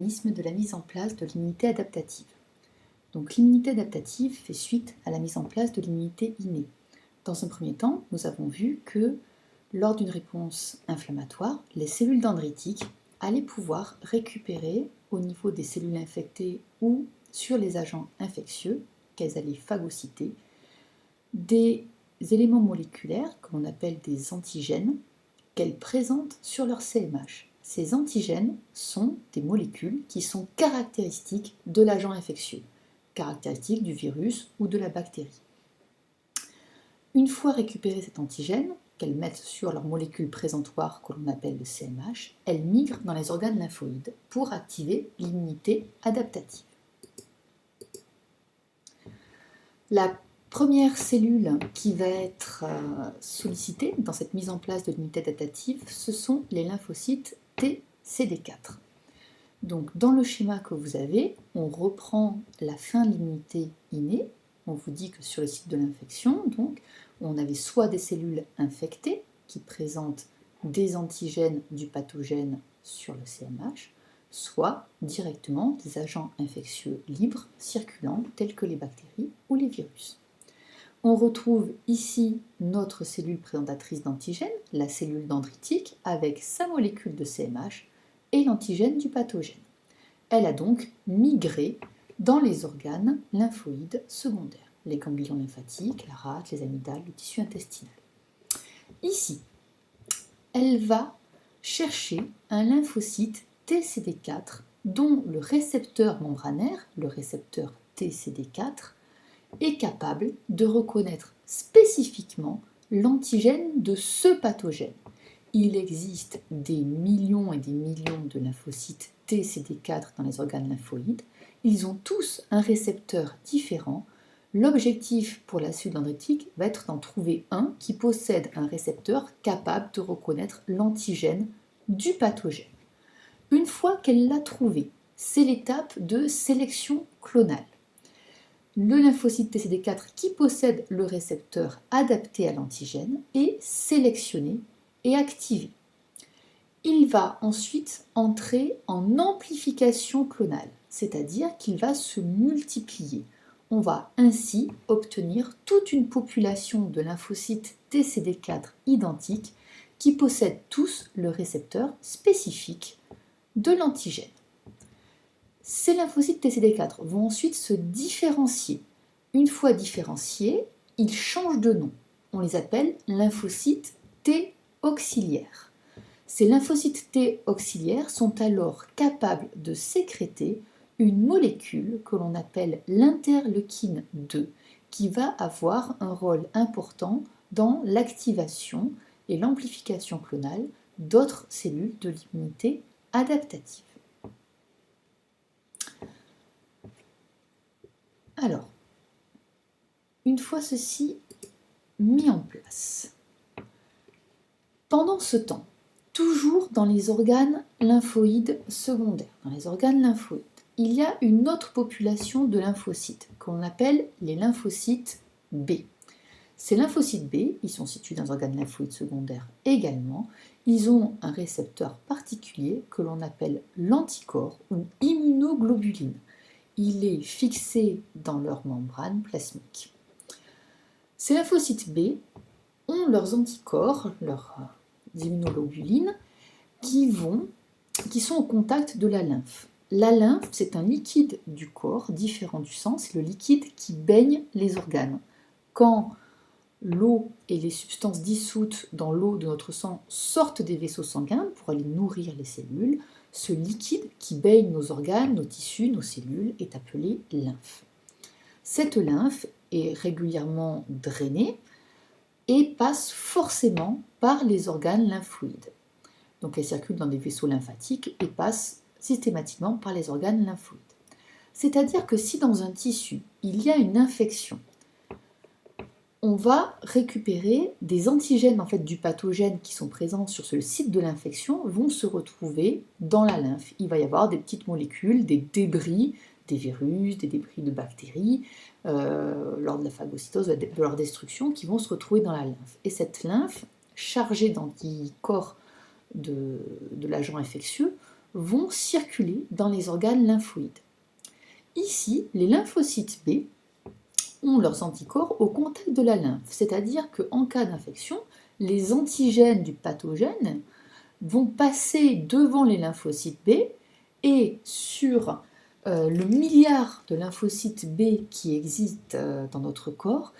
De la mise en place de l'immunité adaptative. Donc l'immunité adaptative fait suite à la mise en place de l'immunité innée. Dans un premier temps, nous avons vu que lors d'une réponse inflammatoire, les cellules dendritiques allaient pouvoir récupérer au niveau des cellules infectées ou sur les agents infectieux qu'elles allaient phagocyter des éléments moléculaires que l'on appelle des antigènes qu'elles présentent sur leur CMH. Ces antigènes sont des molécules qui sont caractéristiques de l'agent infectieux, caractéristiques du virus ou de la bactérie. Une fois récupéré cet antigène, qu'elles mettent sur leur molécule présentoire que l'on appelle le CMH, elles migrent dans les organes lymphoïdes pour activer l'immunité adaptative. La première cellule qui va être sollicitée dans cette mise en place de l'immunité adaptative, ce sont les lymphocytes TCD4. Donc dans le schéma que vous avez, on reprend la fin de l'immunité innée. On vous dit que sur le site de l'infection, donc, on avait soit des cellules infectées qui présentent des antigènes du pathogène sur le CMH, soit directement des agents infectieux libres circulants tels que les bactéries ou les virus. On retrouve ici notre cellule présentatrice d'antigènes, la cellule dendritique, avec sa molécule de CMH et l'antigène du pathogène. Elle a donc migré dans les organes lymphoïdes secondaires, les ganglions lymphatiques, la rate, les amygdales, le tissu intestinal. Ici, elle va chercher un lymphocyte TCD4 dont le récepteur membranaire, le récepteur TCD4, est capable de reconnaître spécifiquement l'antigène de ce pathogène. Il existe des millions et des millions de lymphocytes TCD4 dans les organes lymphoïdes. Ils ont tous un récepteur différent. L'objectif pour la cellule dendritique va être d'en trouver un qui possède un récepteur capable de reconnaître l'antigène du pathogène. Une fois qu'elle l'a trouvé, c'est l'étape de sélection clonale. Le lymphocyte TCD4 qui possède le récepteur adapté à l'antigène est sélectionné et activé. Il va ensuite entrer en amplification clonale, c'est-à-dire qu'il va se multiplier. On va ainsi obtenir toute une population de lymphocytes TCD4 identiques qui possèdent tous le récepteur spécifique de l'antigène. Ces lymphocytes TCD4 vont ensuite se différencier. Une fois différenciés, ils changent de nom. On les appelle lymphocytes T auxiliaires. Ces lymphocytes T auxiliaires sont alors capables de sécréter une molécule que l'on appelle l'interleukine 2, qui va avoir un rôle important dans l'activation et l'amplification clonale d'autres cellules de l'immunité adaptative. Alors, une fois ceci mis en place, pendant ce temps, toujours dans les organes lymphoïdes secondaires, dans les organes lymphoïdes, il y a une autre population de lymphocytes qu'on appelle les lymphocytes B. Ces lymphocytes B, ils sont situés dans les organes lymphoïdes secondaires également. Ils ont un récepteur particulier que l'on appelle l'anticorps ou immunoglobuline. Il est fixé dans leur membrane plasmique. Ces lymphocytes B ont leurs anticorps, leurs immunoglobulines, qui sont au contact de la lymphe. La lymphe, c'est un liquide du corps différent du sang, c'est le liquide qui baigne les organes. Quand l'eau et les substances dissoutes dans l'eau de notre sang sortent des vaisseaux sanguins pour aller nourrir les cellules, ce liquide qui baigne nos organes, nos tissus, nos cellules est appelé lymphe. Cette lymphe est régulièrement drainée et passe forcément par les organes lymphoïdes. Donc elle circule dans des vaisseaux lymphatiques et passe systématiquement par les organes lymphoïdes. C'est-à-dire que si dans un tissu, il y a une infection, on va récupérer des antigènes du pathogène qui sont présents sur ce site de l'infection vont se retrouver dans la lymphe. Il va y avoir des petites molécules, des débris, des virus, des débris de bactéries, lors de la phagocytose, de leur destruction, qui vont se retrouver dans la lymphe. Et cette lymphe, chargée d'anticorps de l'agent infectieux, vont circuler dans les organes lymphoïdes. Ici, les lymphocytes B ont leurs anticorps au contact de la lymphe, c'est-à-dire qu'en cas d'infection, les antigènes du pathogène vont passer devant les lymphocytes B et sur le milliard de lymphocytes B qui existent dans notre corps,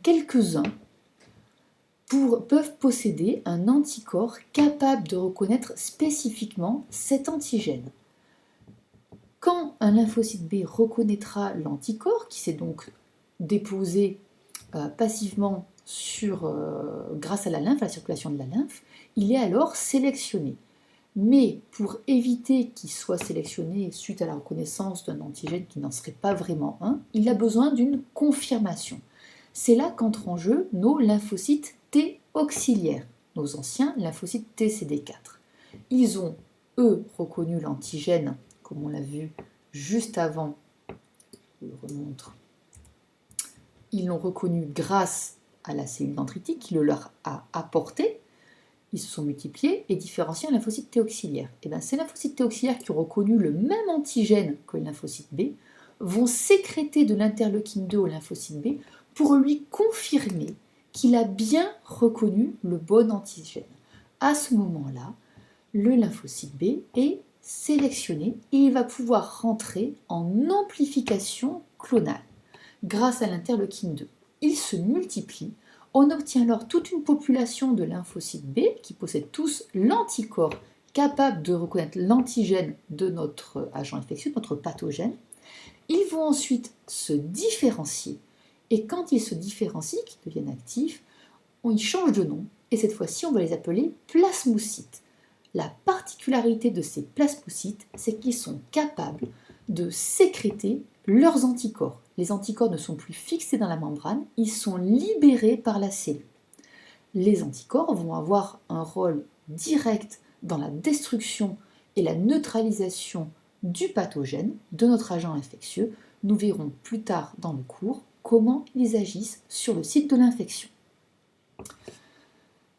quelques-uns peuvent posséder un anticorps capable de reconnaître spécifiquement cet antigène. Quand un lymphocyte B reconnaîtra l'anticorps, qui s'est donc déposé passivement grâce à la lymphe, à la circulation de la lymphe, il est alors sélectionné. Mais pour éviter qu'il soit sélectionné suite à la reconnaissance d'un antigène qui n'en serait pas vraiment un, il a besoin d'une confirmation. C'est là qu'entrent en jeu nos lymphocytes T auxiliaires, nos anciens lymphocytes TCD4. Ils ont, eux, reconnu l'antigène, comme on l'a vu juste avant, je le remontre. Ils l'ont reconnu grâce à la cellule dendritique qui le leur a apporté. Ils se sont multipliés et différenciés en lymphocytes T auxiliaires. Et bien, ces lymphocytes T auxiliaires qui ont reconnu le même antigène que le lymphocyte B vont sécréter de l'interleukine 2 au lymphocyte B pour lui confirmer qu'il a bien reconnu le bon antigène. À ce moment-là, le lymphocyte B est sélectionné et il va pouvoir rentrer en amplification clonale grâce à l'interleukine 2. Il se multiplie. On obtient alors toute une population de lymphocytes B qui possèdent tous l'anticorps capable de reconnaître l'antigène de notre agent infectieux, de notre pathogène. Ils vont ensuite se différencier. Et quand ils se différencient, qu'ils deviennent actifs, ils changent de nom. Et cette fois-ci, on va les appeler plasmocytes. La particularité de ces plasmocytes, c'est qu'ils sont capables de sécréter leurs anticorps. Les anticorps ne sont plus fixés dans la membrane, ils sont libérés par la cellule. Les anticorps vont avoir un rôle direct dans la destruction et la neutralisation du pathogène, de notre agent infectieux. Nous verrons plus tard dans le cours comment ils agissent sur le site de l'infection.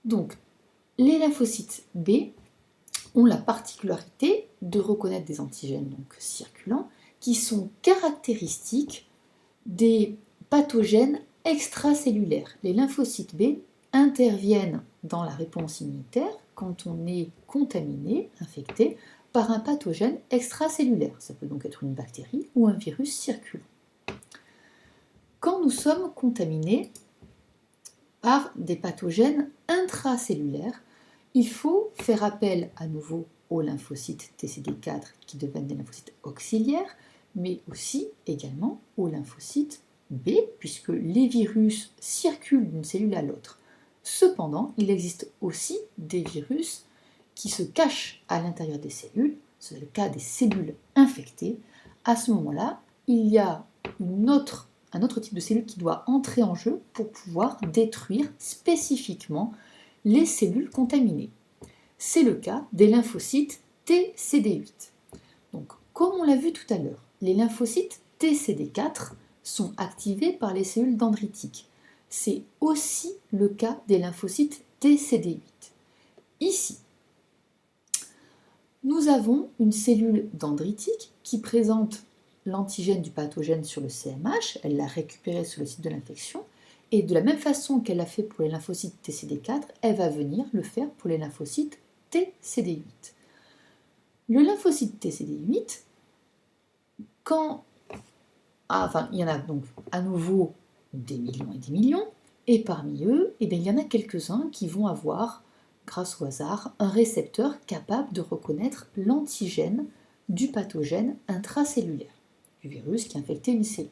Donc, les lymphocytes B ont la particularité de reconnaître des antigènes circulants qui sont caractéristiques des pathogènes extracellulaires. Les lymphocytes B interviennent dans la réponse immunitaire quand on est contaminé, infecté par un pathogène extracellulaire. Ça peut donc être une bactérie ou un virus circulant. Quand nous sommes contaminés par des pathogènes intracellulaires, il faut faire appel à nouveau aux lymphocytes TCD4 qui deviennent des lymphocytes auxiliaires, mais aussi également aux lymphocytes B, puisque les virus circulent d'une cellule à l'autre. Cependant, il existe aussi des virus qui se cachent à l'intérieur des cellules, c'est le cas des cellules infectées. À ce moment-là, il y a un autre type de cellule qui doit entrer en jeu pour pouvoir détruire spécifiquement les cellules contaminées. C'est le cas des lymphocytes TCD8. Donc, comme on l'a vu tout à l'heure, les lymphocytes TCD4 sont activés par les cellules dendritiques. C'est aussi le cas des lymphocytes TCD8. Ici, nous avons une cellule dendritique qui présente l'antigène du pathogène sur le CMH, elle l'a récupéré sur le site de l'infection, et de la même façon qu'elle l'a fait pour les lymphocytes TCD4, elle va venir le faire pour les lymphocytes TCD8. Le lymphocyte TCD8, il y en a donc à nouveau des millions et des millions, et parmi eux, il y en a quelques-uns qui vont avoir, grâce au hasard, un récepteur capable de reconnaître l'antigène du pathogène intracellulaire, du virus qui a infecté une cellule.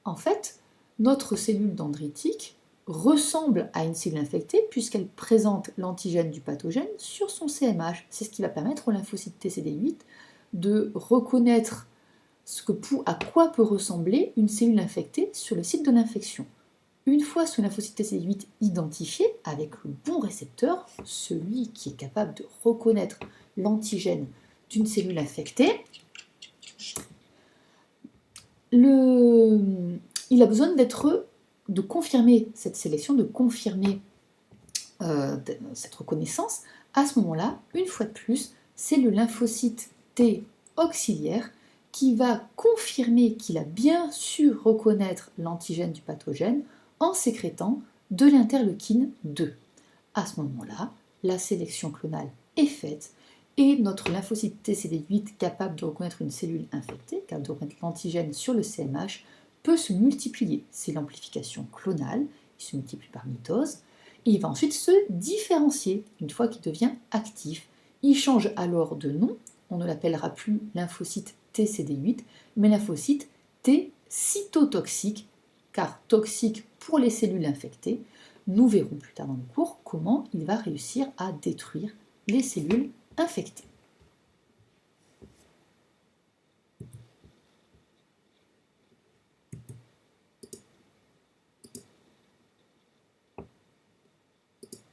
En fait, notre cellule dendritique ressemble à une cellule infectée puisqu'elle présente l'antigène du pathogène sur son CMH. C'est ce qui va permettre au lymphocyte TCD8 de reconnaître à quoi peut ressembler une cellule infectée sur le site de l'infection. Une fois ce lymphocyte TCD8 identifié avec le bon récepteur, celui qui est capable de reconnaître l'antigène d'une cellule infectée, il a besoin de confirmer cette sélection, de confirmer cette reconnaissance. À ce moment-là, une fois de plus, c'est le lymphocyte T auxiliaire qui va confirmer qu'il a bien su reconnaître l'antigène du pathogène en sécrétant de l'interleukine 2. À ce moment-là, la sélection clonale est faite et notre lymphocyte TCD8 capable de reconnaître une cellule infectée, capable de reconnaître l'antigène sur le CMH, peut se multiplier. C'est l'amplification clonale, il se multiplie par mitose, et il va ensuite se différencier une fois qu'il devient actif. Il change alors de nom, on ne l'appellera plus lymphocyte TCD8, mais lymphocyte T cytotoxique, car toxique pour les cellules infectées. Nous verrons plus tard dans le cours comment il va réussir à détruire les cellules infectées.